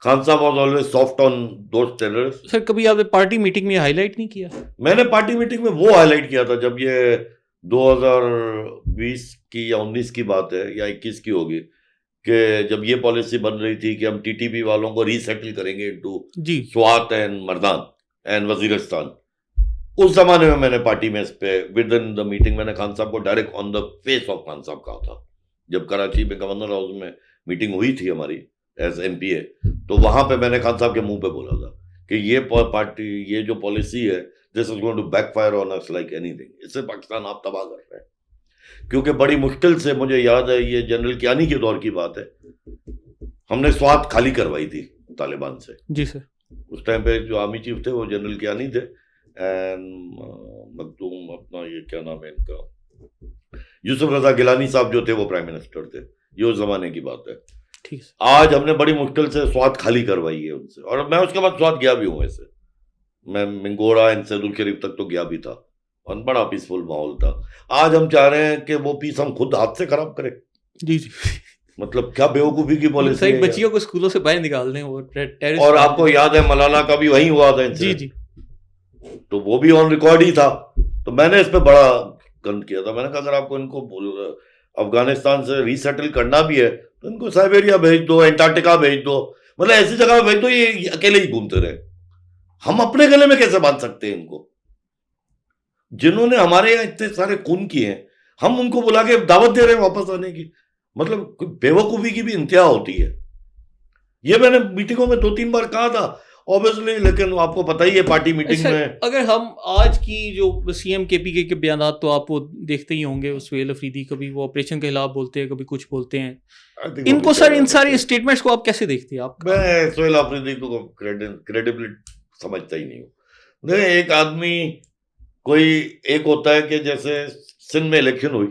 Khan साहब was always soft on those terrorist. Sir कभी आपने पार्टी मीटिंग में हाईलाइट नहीं किया? मैंने पार्टी मीटिंग में वो हाईलाइट किया था जब ये 2020 की या 19 की बात है या 21 की होगी, कि जब ये पॉलिसी बन रही थी कि हम टीटीपी वालों को रीसेटल करेंगे into Swat and Mardan and Waziristan. उस जमाने में मैंने पार्टी में इस पे विद इन द मीटिंग मैंने खान साहब को direct on the face of Khan साहब कहा था। जब कराची में गवर्नर हाउस में मीटिंग हुई थी हमारी एज एमपीए, तो वहां पे मैंने खान साहब के मुंह पे बोला था कि ये पार्टी, ये जो पॉलिसी है, this is going to backfire on us like anything. इससे पाकिस्तान आप तबाह कर रहे हैं। क्योंकि बड़ी मुश्किल से, मुझे याद है ये जनरल कियानी के दौर की बात है, हमने स्वात खाली करवाई थी तालिबान से। जी सर। उस टाइम पे जो आर्मी चीफ थे वो जनरल कियानी थे एंड मखदूम, अपना ये क्या नाम है इनका, यूसुफ रजा गिलानी साहब जो थे वो प्राइम मिनिस्टर थे। ये उस जमाने की बात है। ठीक। आज हमने बड़ी मुश्किल से स्वात खाली करवाई है उनसे, और मैं उसके बाद स्वात गया भी हूँ। ऐसे मैं मिंगोरा एंड सैदुल शरीफ तक तो गया भी था और बड़ा पीसफुल माहौल था। आज हम चाह रहे हैं कि वो पीस हम खुद हाथ से खराब करें। जी जी। मतलब क्या बेवकूफी की पॉलिसी है। बच्चियों को स्कूलों से बाहर निकाल दें और आपको याद है मलाला का भी वही हुआ था इनसे। जी जी। तो वो भी ऑन रिकॉर्ड ही था। तो मैंने इस पे बड़ा गंद किया था। मैंने कहा अगर आपको इनको अफगानिस्तान से रीसेटल करना भी है तो इनको साइबेरिया भेज दो, एंटार्क्टिका भेज दो, मतलब ऐसी जगह भेज दो ये अकेले ही घूमते रहे। हम अपने गले में कैसे बांध सकते हैं इनको? जिन्होंने हमारे यहाँ इतने सारे खून किए हैं, हम उनको बुला के दावत दे रहे हैं वापस आने की। मतलब बेवकूफी की भी इंतहा होती है। ये मैंने मीटिंगों में 2-3 बार कहा था ऑब्वियसली, लेकिन आपको पता ही है पार्टी मीटिंग में। अगर हम आज की जो सीएम केपीके के बयान तो आप वो देखते ही होंगे, उस सुहेल अफरीदी कभी वो ऑपरेशन के खिलाफ बोलते हैं, कभी कुछ बोलते हैं। इनको सर इन सारे स्टेटमेंट्स को आप कैसे देखते हैं? मैं सुहेल अफरीदी को क्रेडिबिलिटी समझता ही नहीं हूँ। एक आदमी, कोई एक होता है कि जैसे सिंध में इलेक्शन हुई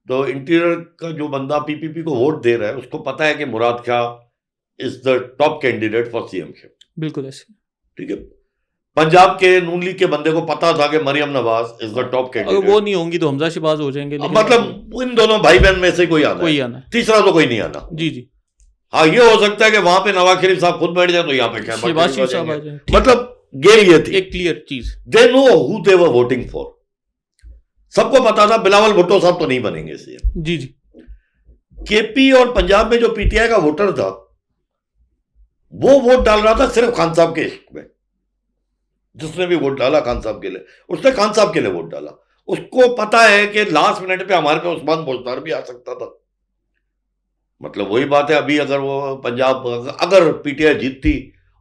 तो इंटीरियर का जो बंदा पीपीपी को वोट दे रहा है उसको पता है कि Murad Khan is the top candidate for CMship. बिल्कुल ऐसे, ठीक है। पंजाब के नून लीग के बंदे को पता था कि Maryam Nawaz is the top candidate. अगर वो नहीं होंगी तो हमजा शहबाज हो जाएंगे। मतलब इन दोनों भाई बहन में से कोई आना, तीसरा तो कोई नहीं आना। जी जी। हाँ, ये हो सकता है कि वहां पे नवाज शरीफ साहब खुद बैठ जाए तो यहाँ पे शहबाज शरीफ साहब आ जाए। मतलब गेम ये थी, एक क्लियर चीज, they know who they were voting for. सबको पता था बिलावल भुट्टो साहब तो नहीं बनेंगे सीएम। जी जी। केपी और पंजाब में जो पीटीआई का वोटर था वो वोट डाल रहा था सिर्फ खान साहब के इश्क में। जिसने भी वोट डाला खान साहब के लिए, उसने खान साहब के लिए वोट डाला। उसको पता है कि लास्ट मिनट पे हमारे पे उस्मान बोजदार भी आ सकता था। मतलब वही बात है, अभी अगर वो पंजाब, अगर पीटीआई जीतती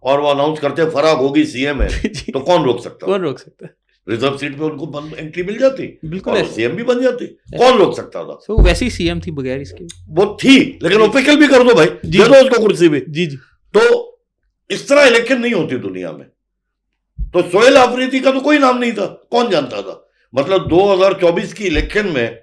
और वो अनाउंस करते फराग होगी सीएम है तो कौन रोक सकता? कौन रोक सकता है? रिजर्व सीट पे उनको एंट्री मिल जाती, बिल्कुल, सीएम भी बन जाती, कौन रोक सकता था? तो वैसे ही सीएम थी बगैर इसके, वो थी, लेकिन ऑफिशियल भी कर दो भाई, दे दो उसको कुर्सी भी। जी जी। तो इस तरह इलेक्शन नहीं होती दुनिया में। तो सुहेल अफरीदी का तो कोई नाम नहीं था, कौन जानता था? मतलब 2024 की इलेक्शन में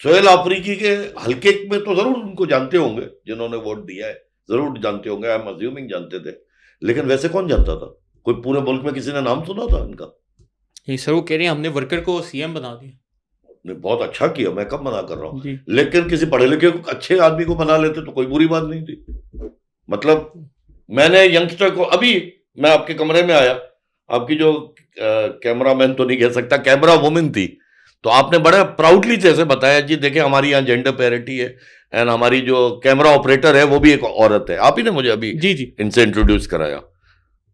सुहेल अफरीदी के हल्के में तो जरूर उनको जानते होंगे, जिन्होंने वोट दिया है जरूर जानते होंगे, आई एम अज्यूमिंग जानते थे, लेकिन वैसे कौन जानता था? कोई पूरे मुल्क में किसी ने नाम सुना था इनका? सर वो कह रहे हैं हमने वर्कर को सीएम बना दिया। बहुत अच्छा किया, मैं कब मना कर रहा हूँ, लेकिन किसी पढ़े लिखे अच्छे आदमी को बना लेते तो कोई बुरी बात नहीं थी। मतलब मैंने यंगस्टर को, अभी मैं आपके कमरे में आया, आपकी जो कैमरा मैन तो नहीं कह सकता, कैमरा वुमेन थी, तो आपने बड़े प्राउडली जैसे बताया जी, देखिए हमारी यहाँ जेंडर पैरिटी है, एंड हमारी जो कैमरा ऑपरेटर है वो भी एक औरत है, आप ही ने मुझे अभी जी जी इनसे इंट्रोड्यूस कराया,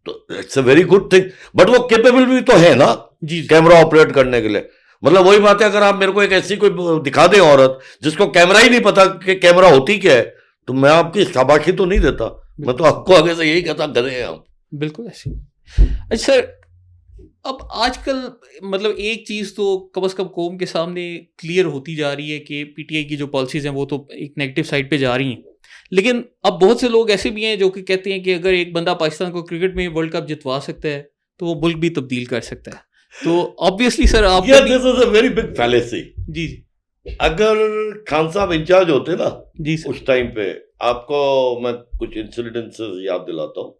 तो it's a very good thing. But वो केपेबल भी तो है ना जी जी कैमरा ऑपरेट करने के लिए। मतलब वही बात है, अगर आप मेरे को एक ऐसी कोई दिखा दें औरत जिसको कैमरा ही नहीं पता कि कैमरा होती क्या है, तो मैं आपकी शाबाशी तो नहीं देता, मैं तो आपको आगे से यही कहता गधे हैं हम। बिल्कुल ऐसे। अच्छा सर, अब आजकल मतलब एक चीज़ तो कम से कम कौम के सामने क्लियर होती जा रही है कि पीटीआई की जो पॉलिसीज़ हैं वो तो एक नेगेटिव साइड पे जा रही हैं, लेकिन अब बहुत से लोग ऐसे भी हैं जो कि कहते हैं कि अगर एक बंदा पाकिस्तान को क्रिकेट में वर्ल्ड कप जितवा सकता है तो वो मुल्क भी तब्दील कर सकता है। तो ऑब्वियसली सर आप this is a very big fallacy. जी जी अगर खान साहब इंचार्ज होते ना जी सर, उस टाइम पे, आपको मैं कुछ इंसिडेंसेस याद दिलाता हूँ।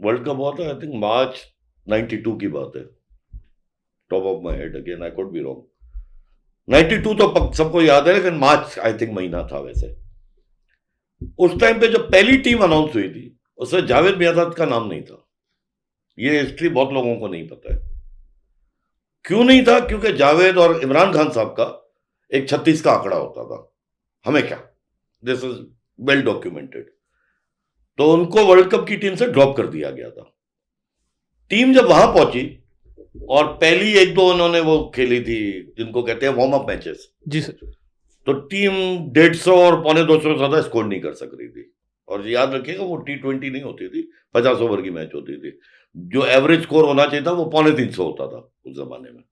वर्ल्ड कप हुआ था आई थिंक मार्च 92 की बात है, top of my head, again I could be wrong. 92 तो सबको याद है, लेकिन मार्च आई थिंक महीना था वैसे। उस टाइम पे जब पहली टीम अनाउंस हुई थी उसमें जावेद मियांदाद का नाम नहीं था। ये हिस्ट्री बहुत लोगों को नहीं पता है। क्यों नहीं था? क्योंकि जावेद और इमरान खान साहब का एक 36 का आंकड़ा होता था, हमें क्या, दिस इज वेल डॉक्यूमेंटेड। तो उनको वर्ल्ड कप की टीम से ड्रॉप कर दिया गया था। टीम जब वहां पहुंची और पहली एक दो उन्होंने वो खेली थी जिनको कहते हैं वार्म अप मैचेस, जी सर, तो टीम 150 और 250 से ज्यादा स्कोर नहीं कर सक रही थी। और याद रखिएगा वो T20 नहीं होती थी, 50 ओवर की मैच होती थी। जो एवरेज स्कोर होना चाहिए था वो 350 होता था उस जमाने में।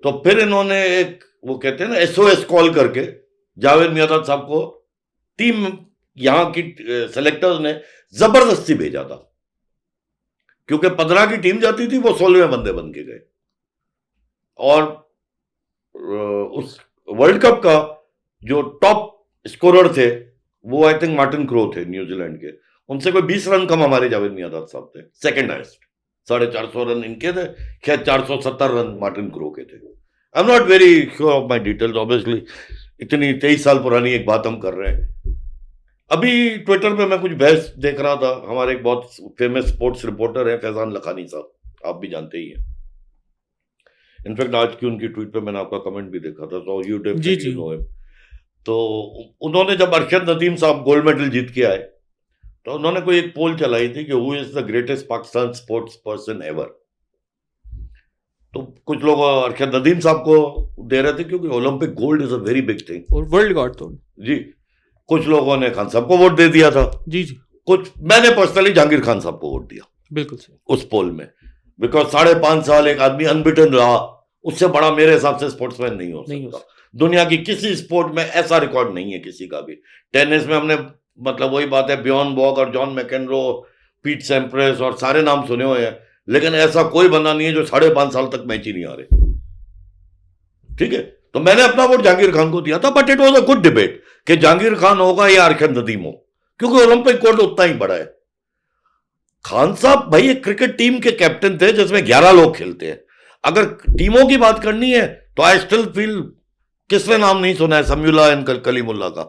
तो फिर इन्होंने एक वो कहते हैं ना SOS कॉल करके जावेद मियांदाद साहब को टीम यहां की सेलेक्टर्स ने जबरदस्ती भेजा था, क्योंकि 15 की टीम जाती थी, वो 16वें बंदे बन के गए। और उस वर्ल्ड कप का जो टॉप स्कोरर थे वो आई थिंक मार्टिन क्रो थे न्यूजीलैंड के, उनसे कोई 20 रन कम हमारे जावेद मियांदाद साहब थे। सेकंड हाईएस्ट 450 रन इनके थे, शायद 470 रन मार्टिन क्रो के थे। I am not very sure of my details, obviously इतनी 23 साल पुरानी एक बात हम कर रहे हैं। अभी ट्विटर पे मैं कुछ बहस देख रहा था, हमारे एक बहुत फेमस स्पोर्ट्स रिपोर्टर है फैजान लखानी साहब, आप भी जानते ही हैं। इनफैक्ट आज की उनकी ट्वीट पे मैंने आपका कमेंट भी देखा था, तो यू जी नो हिम। तो उन्होंने जब अरशद नदीम साहब गोल्ड मेडल जीत के आए तो उन्होंने कोई एक पोल चलाई थी कि who is the greatest Pakistan sports person ever. तो कुछ लोग अरशद नदीम साहब को दे रहे थे क्योंकि Olympic gold is a very big thing, और वर्ल्ड रिकॉर्ड तो जी। कुछ लोगों ने खान साहब को वोट दे दिया था, जी जी, कुछ मैंने पर्सनली जहांगीर खान साहब को वोट दिया बिल्कुल सही, उस पोल में, बिकॉज 5.5 साल एक आदमी अनबिटन रहा, उससे बड़ा मेरे हिसाब से स्पोर्ट्समैन नहीं हो सकता। दुनिया की किसी स्पोर्ट में ऐसा रिकॉर्ड नहीं है किसी का भी। टेनिस में हमने मतलब वही बात है, बियॉन बॉग और जॉन मैकेनरो, पीट सैम्प्रेस और सारे नाम सुने हुए हैं, लेकिन ऐसा कोई बंदा नहीं है जो 5.5 साल तक मैच ही नहीं आ रहे। ठीक है, तो मैंने अपना वोट जहांगीर खान को दिया था, but it was a good debate कि जहांगीर खान होगा या अरशद नदीम हो, क्योंकि ओलंपिक गोल्ड उतना ही बड़ा है। खान साहब भाई एक क्रिकेट टीम के कैप्टन थे जिसमें 11 लोग खेलते हैं। अगर टीमों की बात करनी है तो आई स्टिल फील, किसने नाम नहीं सुना है समीउल्लाह एंड कलीमुल्लाह का,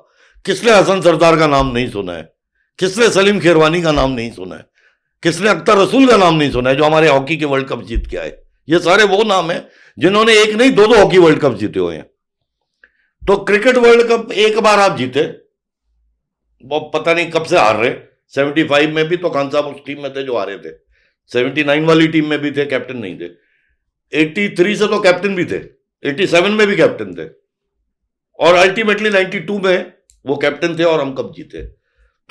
किसने हसन सरदार का नाम नहीं सुना है, किसने सलीम खेरवानी का नाम नहीं सुना है, किसने अख्तर रसूल का नाम नहीं सुना है जो हमारे हॉकी के वर्ल्ड कप जीत के आए। ये सारे वो नाम है जिन्होंने एक नहीं दो हॉकी वर्ल्ड कप जीते हुए हैं। तो क्रिकेट वर्ल्ड कप एक बार आप जीते, वो पता नहीं कब से हार रहे। 75 में भी तो खान साहब उस टीम में थे जो हारे थे, 79 वाली टीम में भी थे, कैप्टन नहीं थे। 83 से तो कैप्टन भी थे, 87 में भी कैप्टन थे, और अल्टीमेटली 92 में वो कैप्टन थे और हम कब जीते।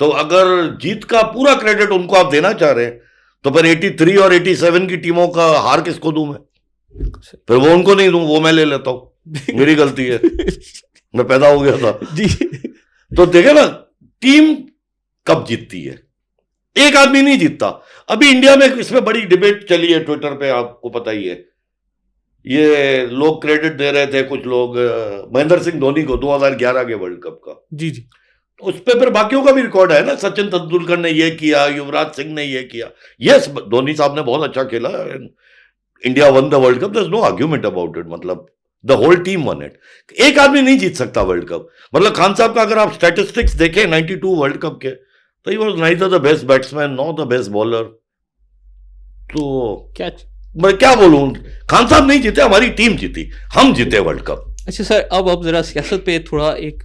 तो अगर जीत का पूरा क्रेडिट उनको आप देना चाह रहे हैं तो फिर 83 और 87 की टीमों का हार किसको दूं मैं? फिर वो उनको नहीं दूं, वो मैं ले लेता हूं, मेरी गलती है, मैं पैदा हो गया था जी। तो देखे ना टीम कब जीतती है, एक आदमी नहीं जीतता। अभी इंडिया में इसमें बड़ी डिबेट चली है ट्विटर पे, आपको पता ही है। ये लोग क्रेडिट दे रहे थे कुछ लोग महेंद्र सिंह धोनी को 2011 के वर्ल्ड कप का, जी जी, उस पे फिर बाकियों का भी रिकॉर्ड है ना, सचिन तेंदुलकर ने ये किया, युवराज सिंह ने ये किया। यस, धोनी साहब ने बहुत अच्छा खेला, India won the world cup, there is no argument about it, मतलब the whole team won it. एक आदमी नहीं जीत सकता वर्ल्ड कप। मतलब खान साहब का अगर आप स्टैटिस्टिक्स देखें 92 वर्ल्ड कप के, तो he was neither the best batsman not the best bowler. तो क्या मैं क्या बोलूं, खान साहब नहीं जीते, हमारी टीम जीती, हम जीते वर्ल्ड कप। अच्छा सर, अब जरा सियासत पे थोड़ा एक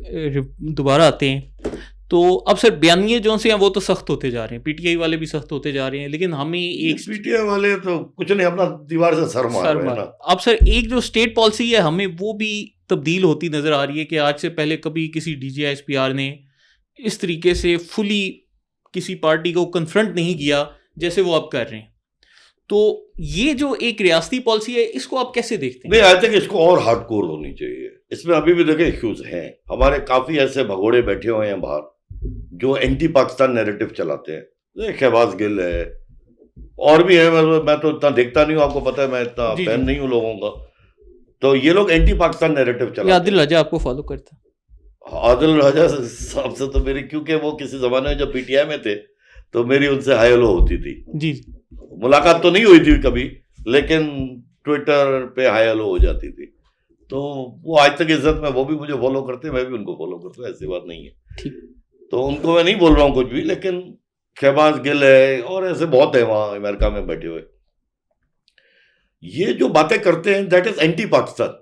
दोबारा आते हैं। तो अब सर बयानिए जो से हैं वो तो सख्त होते जा रहे हैं, पीटीआई वाले भी सख्त होते जा रहे हैं, लेकिन हमें एक पीटीआई वाले तो कुछ नहीं, अपना दीवार से सर मार रहे हैं ना। अब सर एक जो स्टेट पॉलिसी है हमें वो भी तब्दील होती नजर आ रही है कि आज से पहले कभी किसी डीजीआईएसपीआर ने इस तरीके से फुली किसी पार्टी को कन्फ्रंट नहीं किया जैसे वो अब कर रहे हैं। तो ये जो एक रियासती पॉलिसी है इसको आप कैसे देखते हैं? नहीं, आई थिंक इसको और हार्डकोर होनी चाहिए। इसमें अभी भी देखें इश्यूज हैं, हमारे काफी ऐसे भगोड़े बैठे हुए हैं बाहर जो एंटी पाकिस्तान नैरेटिव चलाते हैं। शहबाज गिल है और भी है, मैं तो इतना देखता नहीं हूँ, आपको पता है मैं इतना फैन नहीं हूँ लोगों का। तो ये लोग एंटी पाकिस्तान नैरेटिव चलाते हैं। आदिल रजा आपको फॉलो करता है? आदिल रजा साहब से तो मेरी, क्योंकि वो किसी जमाने में जब पीटीआई में थे तो मेरी उनसे हाई हेलो होती थी जी। मुलाकात तो नहीं हुई थी कभी, लेकिन ट्विटर पे हाई हेलो हो जाती थी। तो वो आज तक इज्जत में, वो भी मुझे फॉलो करते, मैं भी उनको फॉलो करता हूँ, ऐसी बात नहीं है। ठीक। तो उनको मैं नहीं बोल रहा हूँ कुछ भी, लेकिन शहबाज गिल है और ऐसे बहुत है वहां अमेरिका में बैठे हुए, ये जो बातें करते हैं दैट इज एंटी पाकिस्तान।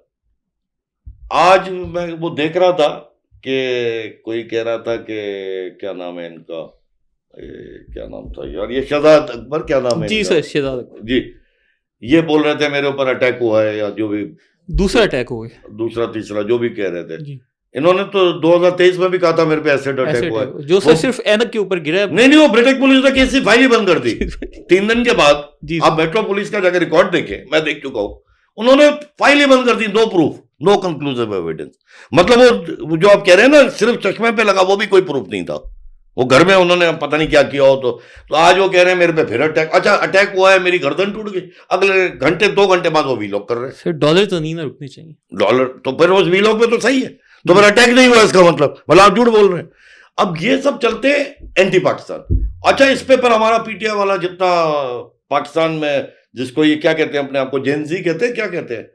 आज मैं वो देख रहा था कि कोई कह रहा था कि क्या नाम है इनका, क्या नाम था यार, ये शहजाद अकबर, क्या नाम है जी सर, शहजाद अकबर जी, ये बोल रहे थे मेरे ऊपर अटैक हुआ है या जो भी, दूसरा अटैक हो गया, दूसरा तीसरा जो भी कह रहे थे जी। इन्होंने तो 2023 में भी कहा था मेरे पे एसिड अटैक हुआ है, जो सर सिर्फ ऐनक के ऊपर गिरा है। नहीं, वो ब्रिटिश पुलिस ने केस की फाइल ही बंद कर दी 3 दिन के बाद। आप मेट्रो पुलिस का जाकर रिकॉर्ड देखें, मैं देख चुका हूं, उन्होंने फाइल ही बंद कर दी, no proof, no conclusive evidence. मतलब वो जो आप कह रहे हैं ना सिर्फ चश्मे पे लगा, वो भी कोई प्रूफ नहीं था, वो घर में उन्होंने पता नहीं क्या किया हो। तो आज वो कह रहे हैं मेरे पे फिर अटैक, अच्छा अटैक हुआ है, मेरी गर्दन टूट गई, अगले घंटे 2 घंटे बाद वो वीलॉग कर रहे हैं। सर डॉलर तो नहीं ना रुकने चाहिए, डॉलर तो फिर उस वीलॉग पे तो सही है, तो फिर अटैक नहीं हुआ इसका मतलब आप झूठ बोल रहे हैं। अब ये सब चलते एंटी पाकिस्तान। अच्छा, इस पे पर हमारा पीटीआई वाला जितना पाकिस्तान में, जिसको ये क्या कहते हैं, अपने आप को जेनजी कहते हैं, क्या कहते हैं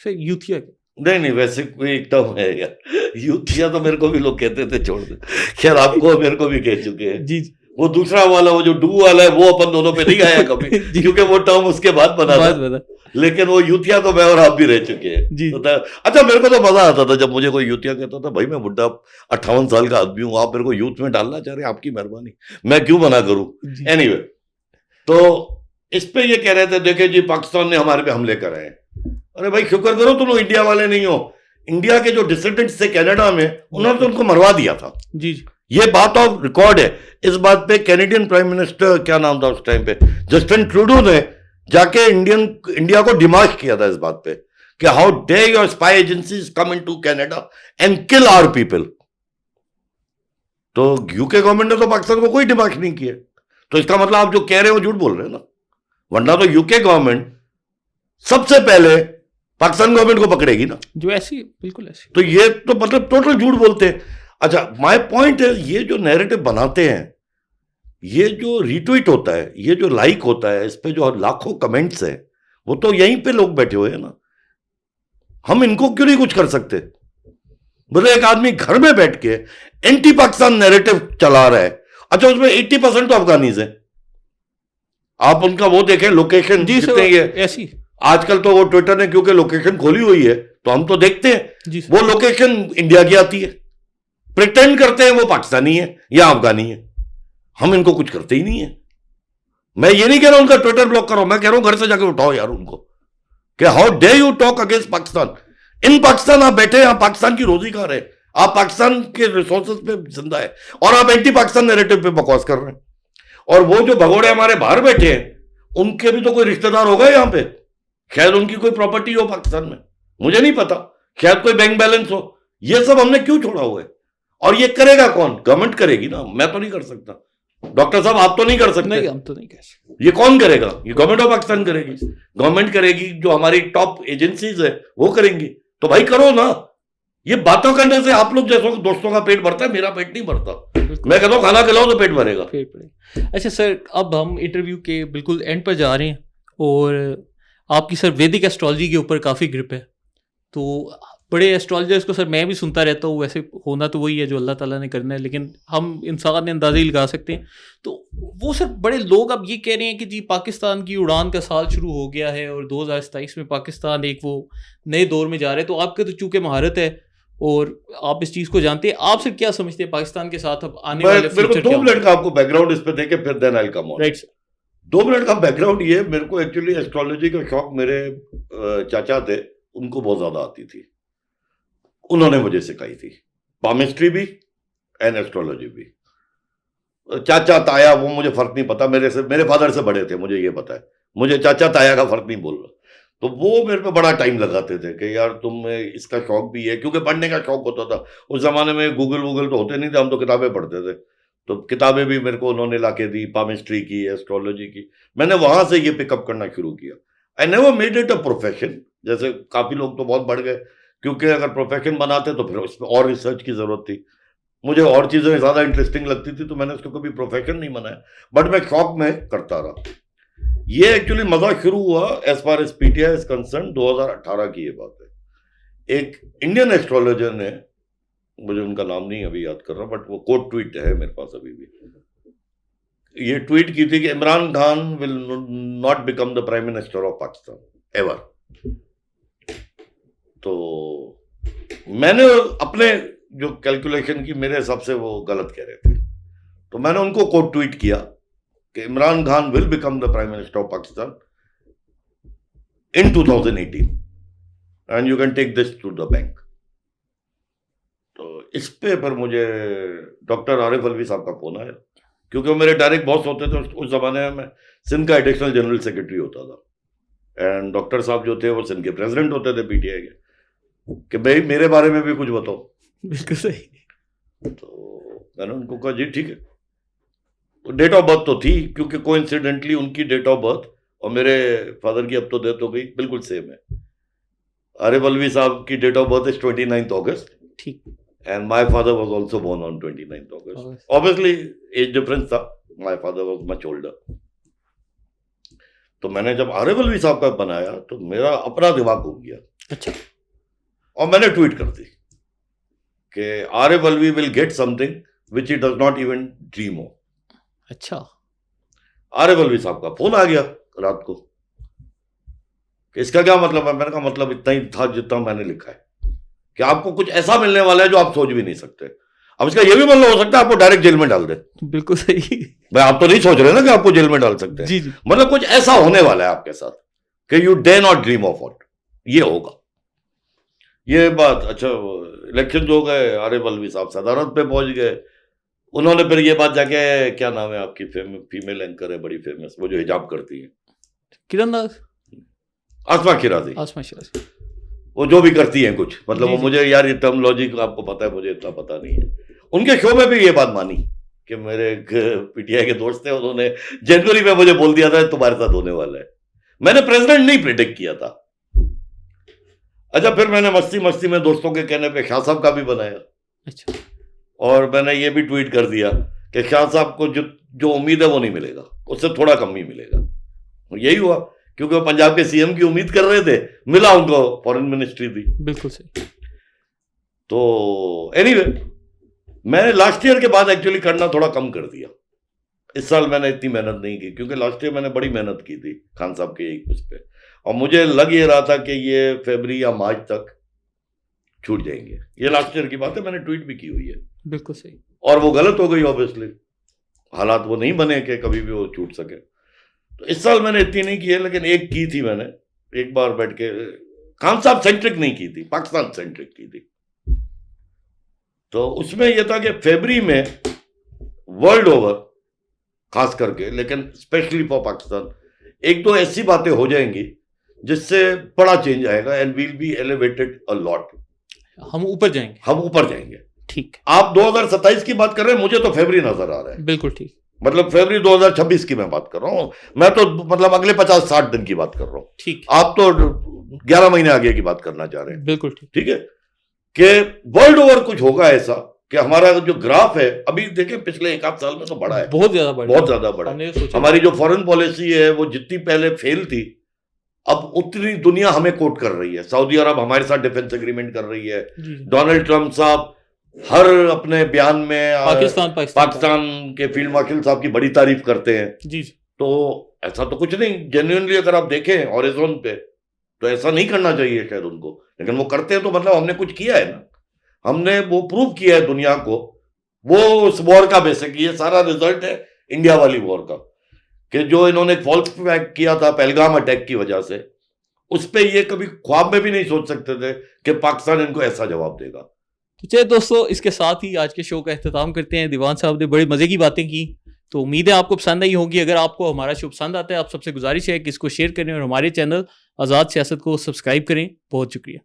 सर, यूथिया? नहीं, वैसे कोई एक टर्म है यार, यूथिया तो मेरे को भी लोग कहते थे, छोड़ दे, खैर आपको मेरे को भी कह चुके हैं जी। वो दूसरा वाला, वो जो डू वाला है, वो अपन दोनों पे नहीं आया कभी क्योंकि वो टर्म उसके बाद बना था, लेकिन वो यूथिया तो मैं और आप भी रह चुके हैं जी। तो अच्छा, मेरे को तो मजा आता था जब मुझे कोई यूथिया कहता था, भाई मैं बुढ़ा 58 साल का आदमी हूं, आप मेरे को यूथ में डालना चाह रहे हैं, आपकी मेहरबानी, मैं क्यों मना करूं। एनीवे, तो इस पे ये कह रहे थे, देखे जी पाकिस्तान ने हमारे पे हमले करे हैं। अरे भाई शुक्र करो तुम लोग इंडिया वाले नहीं हो, इंडिया के जो डिसिडेंट्स थे कनाडा में, उन्होंने तो उनको मरवा दिया था जी। ये बात ऑफ रिकॉर्ड है। इस बात पे कैनेडियन प्राइम मिनिस्टर, क्या नाम था उस टाइम पे, जस्टिन ट्रूडो ने जाके इंडिया को डिमांड किया था इस बात पे कि how dare your spy agencies come into Canada and kill our people. तो यूके गवर्नमेंट ने तो पाकिस्तान को कोई डिमांड नहीं किया, तो इसका मतलब आप जो कह रहे हो झूठ बोल रहे हैं ना, वरना तो यूके गवर्नमेंट सबसे पहले पाकिस्तान गवर्नमेंट को पकड़ेगी ना, जो ऐसी, बिल्कुल ऐसी। तो ये तो मतलब टोटल झूठ बोलते हैं। अच्छा, माय पॉइंट है, ये जो नैरेटिव बनाते हैं, ये जो रीट्वीट होता है, ये जो लाइक होता है, इस पे जो लाखों कमेंट्स हैं, वो तो यहीं पे लोग बैठे हुए हैं ना, हम इनको क्यों नहीं कुछ कर सकते। मतलब एक आदमी घर में बैठ के एंटी पाकिस्तान नैरेटिव चला रहा है। अच्छा, उसमें 80% तो अफगानीज हैं, आप उनका वो देखें लोकेशन जितने ये ऐसी, आजकल तो वो ट्विटर ने क्योंकि लोकेशन खोली हुई है तो हम तो देखते हैं, वो लोकेशन इंडिया की आती है, प्रिटेंड करते हैं वो पाकिस्तानी है या अफगानी है, हम इनको कुछ करते ही नहीं है। मैं ये नहीं कह रहा उनका ट्विटर ब्लॉक करो, मैं कह रहा हूं घर से जाके उठाओ यार उनको, कि how dare you talk against Pakistan. In Pakistan आप बैठे, आप पाकिस्तान की रोजी खा रहे हैं, आप पाकिस्तान के रिसोर्सेज पे जिंदा है, और आप एंटी पाकिस्तान नैरेटिव पे बकवास कर रहे हैं। और वो जो भगोड़े हमारे बाहर बैठे हैं, उनके भी तो कोई रिश्तेदार होगा यहाँ पे, शायद उनकी कोई प्रॉपर्टी हो पाकिस्तान में, मुझे नहीं पता, शायद कोई बैंक बैलेंस हो। ये सब हमने क्यों छोड़ा हुआ है? और ये करेगा कौन? गवर्नमेंट करेगी ना, मैं तो नहीं कर सकता, डॉक्टर साहब आप तो नहीं कर सकते, नहीं, हम तो नहीं कर सकते। ये कौन करेगा? ये गवर्नमेंट ऑफ पाकिस्तान करेगी, गवर्नमेंट करेगी, जो हमारी टॉप एजेंसीज है वो करेंगी। तो भाई करो ना, ये बातों करने से आप लोग जैसों दोस्तों का पेट भरता है, मेरा पेट नहीं भरता। मैं कहता हूँ खाना खिलाओ तो पेट भरेगा। अच्छा सर, अब हम इंटरव्यू के बिल्कुल एंड पर जा रहे हैं, और आपकी सर वैदिक एस्ट्रोलॉजी के ऊपर काफ़ी ग्रिप है, तो बड़े एस्ट्रोलॉजर्स को सर मैं भी सुनता रहता हूँ, वैसे होना तो वही है जो अल्लाह ताला ने करना है, लेकिन हम इंसान अंदाज़ा ही लगा सकते हैं। तो वो सर बड़े लोग अब ये कह रहे हैं कि जी पाकिस्तान की उड़ान का साल शुरू हो गया है और 2027 में पाकिस्तान एक वो नए दौर में जा रहे हैं। तो आपके तो चूँकि महारत है और आप इस चीज़ को जानते हैं, आप सर क्या समझते हैं पाकिस्तान के साथ अब आने वाले मेरे को 2 मिनट का आपको बैकग्राउंड इस पे देके फिर then I will come on. Right sir. 2 minute का बैकग्राउंड ये, मेरे को एक्चुअली एस्ट्रोलॉजी का शौक मेरे चाचा थे, उनको बहुत ज्यादा आती थी, उन्होंने मुझे सिखाई थी, पामिस्ट्री भी एंड एस्ट्रोलॉजी भी। चाचा ताया वो मुझे फर्क नहीं पता, मेरे फादर से बड़े थे, मुझे ये पता है, मुझे चाचा ताया का फर्क नहीं बोल रहा। तो वो मेरे पे बड़ा टाइम लगाते थे कि यार तुम्हें इसका शौक भी है, क्योंकि पढ़ने का शौक होता था। उस जमाने में गूगल तो होते नहीं थे, हम तो किताबें पढ़ते थे। तो किताबें भी मेरे को उन्होंने लाके दी, पामिस्ट्री की, एस्ट्रोलॉजी की। मैंने वहां से ये पिकअप करना शुरू किया। I never made it a profession, जैसे काफी लोग तो बहुत बढ़ गए, क्योंकि अगर प्रोफेशन बनाते तो फिर उसमें और रिसर्च की जरूरत थी। मुझे और चीजें ज्यादा इंटरेस्टिंग लगती थी, तो मैंने उसको कभी प्रोफेशन नहीं बनाया, बट मैं शौक में करता रहा। ये एक्चुअली मजा शुरू हुआ as far as PTI is concern 2018 की ये बात है। एक इंडियन एस्ट्रोलॉजर ने, मुझे उनका नाम नहीं अभी याद कर रहा, बट वो कोट ट्वीट है मेरे पास अभी भी, ये ट्वीट की थी कि Imran Khan will not become the prime minister of Pakistan ever. तो मैंने अपने जो कैलकुलेशन की, मेरे हिसाब से वो गलत कह रहे थे, तो मैंने उनको कोट ट्वीट किया कि Imran Khan will become the prime minister of Pakistan in 2018 and you can take this to the bank. तो इस पे पर मुझे डॉक्टर आरिफ अलवी साहब का फोन आया, क्योंकि वो मेरे डायरेक्ट बॉस होते थे उस जमाने में। मैं सिंध का एडिशनल जनरल सेक्रेटरी होता था एंड डॉक्टर साहब जो थे वो सिंध के प्रेसिडेंट होते थे पीटीआई के, कि भाई मेरे बारे में भी कुछ बताओ। बिल्कुल सही। तो मैंने उनको कहा जी ठीक है। तो डेट ऑफ बर्थ तो थी, क्योंकि कोइंसिडेंटली उनकी डेट ऑफ बर्थ और मेरे फादर की अब तो डेथ हो गई, बिल्कुल सेम है। आरिफ अलवी साहब की डेट ऑफ बर्थ इज 29 अगस्त, ठीक, and my father was also born on 29th August. Obviously age difference था, my father was much older. तो मैंने जब आरिफ अलवी साहब का बनाया तो मेरा अपना दिमाग घूम गया। अच्छा। और मैंने ट्वीट कर दी कि Arif Alvi will get something which he does not even dream of. अच्छा। आरिफ अलवी साहब का फोन आ गया रात को कि इसका क्या मतलब है। मैंने कहा मतलब इतना ही था जितना मैंने लिखा है, कि आपको कुछ ऐसा मिलने वाला है जो आप सोच भी नहीं सकते। अब इसका यह भी मतलब हो सकता है आपको डायरेक्ट जेल में डाल दे। बिल्कुल सही भाई, आप तो नहीं सोच रहे ना कि आपको जेल में डाल सकते हैं। जी जी। मतलब कुछ ऐसा होने वाला है आपके साथ कि you day not dream of what ये होगा। ये बात, अच्छा इलेक्शन जो हो गए, आरिफ अलवी साहब सदारत पे पहुंच गए। उन्होंने फिर ये बात जाके, क्या नाम है आपकी फीमेल एंकर है बड़ी फेमस, वो जो हिजाब करती है, किरण दास, आसमा शिराजी, आसमा शिराजी, वो जो भी करती हैं कुछ, मतलब जी, वो जी। मुझे यार ये टर्मोलॉजी आपको पता है, मुझे इतना पता नहीं है। उनके शो में भी ये बात मानी कि मेरे पीटीआई के दोस्त थे, उन्होंने जनवरी में मुझे बोल दिया था तुम्हारे साथ होने वाला है। मैंने प्रेसिडेंट नहीं प्रिडिक्ट किया था। अच्छा, फिर मैंने मस्ती मस्ती में दोस्तों के कहने पे शाह साहब का भी बनाया। अच्छा। और मैंने ये भी ट्वीट कर दिया कि शाह साहब को जो उम्मीद है वो नहीं मिलेगा, उससे थोड़ा कम ही मिलेगा। यही हुआ, क्योंकि वो पंजाब के सीएम की उम्मीद कर रहे थे, मिला उनको फॉरेन मिनिस्ट्री दी। बिल्कुल सही। तो एनीवे, मैंने लास्ट ईयर के बाद एक्चुअली करना थोड़ा कम कर दिया। इस साल मैंने इतनी मेहनत नहीं की, क्योंकि लास्ट ईयर मैंने बड़ी मेहनत की थी खान साहब के एक उस पे, और मुझे लग ये रहा था कि ये फरवरी या मार्च तक छूट जाएंगे। ये लास्ट ईयर की बात है, मैंने ट्वीट भी की हुई है। बिल्कुल सही। और वो गलत हो गई ऑब्वियसली, हालात वो नहीं बने कि कभी भी वो छूट सके। तो इस साल मैंने इतनी नहीं की है, लेकिन एक की थी मैंने, एक बार बैठ के, खान साहब सेंट्रिक नहीं की थी, पाकिस्तान सेंट्रिक की थी। तो उसमें यह था कि फरवरी में वर्ल्ड ओवर खास करके, लेकिन स्पेशली फॉर पाकिस्तान, एक दो ऐसी बातें हो जाएंगी जिससे बड़ा चेंज आएगा and we'll be elevated a lot. हम ऊपर जाएंगे, हम ऊपर जाएंगे। ठीक। आप 2027 की बात कर रहे हैं, मुझे तो फरवरी नजर आ रहा है। बिल्कुल ठीक। मतलब फरवरी 2026 की मैं बात कर रहा हूं, मैं तो मतलब अगले 50-60 दिन की बात कर रहा हूं। ठीक। आप तो 11 महीने आगे की बात करना चाह रहे हैं। बिल्कुल ठीक। ठीक है कि वर्ल्ड ओवर कुछ होगा ऐसा कि हमारा जो ग्राफ है, अभी देखें पिछले 1 आध साल में तो बढ़ा है, बहुत ज्यादा बढ़ा, बहुत ज्यादा बढ़ा है। हमने सोचा हमारी जो फॉरेन पॉलिसी है वो जितनी पहले फेल थी, अब उतनी दुनिया हमें कोट कर रही है, सऊदी अरब हमारे साथ डिफेंस एग्रीमेंट कर रही है, डोनाल्ड ट्रंप साहब हर अपने बयान में पाकिस्तान के फील्ड मार्शल साहब की बड़ी तारीफ करते हैं जी। तो ऐसा तो कुछ नहीं, जेन्युइनली अगर आप देखें हॉरिजॉन पे तो ऐसा नहीं करना चाहिए शायद उनको, लेकिन वो करते हैं तो मतलब हमने कुछ किया है ना, हमने वो प्रूव किया है दुनिया को। वो उस वॉर का बेसिक ये सारा रिजल्ट है इंडिया वाली वॉर का, कि जो इन्होंने फॉल्स फ्लैग किया था पहलगाम अटैक की वजह से, उस पे ये कभी ख्वाब में भी नहीं सोच सकते थे कि पाकिस्तान इनको ऐसा जवाब देगा। तो चलिए दोस्तों, इसके साथ ही आज के शो का इख्तिताम करते हैं। दीवान साहब ने बड़ी मजे की बातें की, तो उम्मीद है आपको पसंद आई होगी। अगर आपको हमारा शो पसंद आता है, आप सबसे गुजारिश है कि इसको शेयर करें और हमारे चैनल आज़ाद सियासत को सब्सक्राइब करें। बहुत शुक्रिया।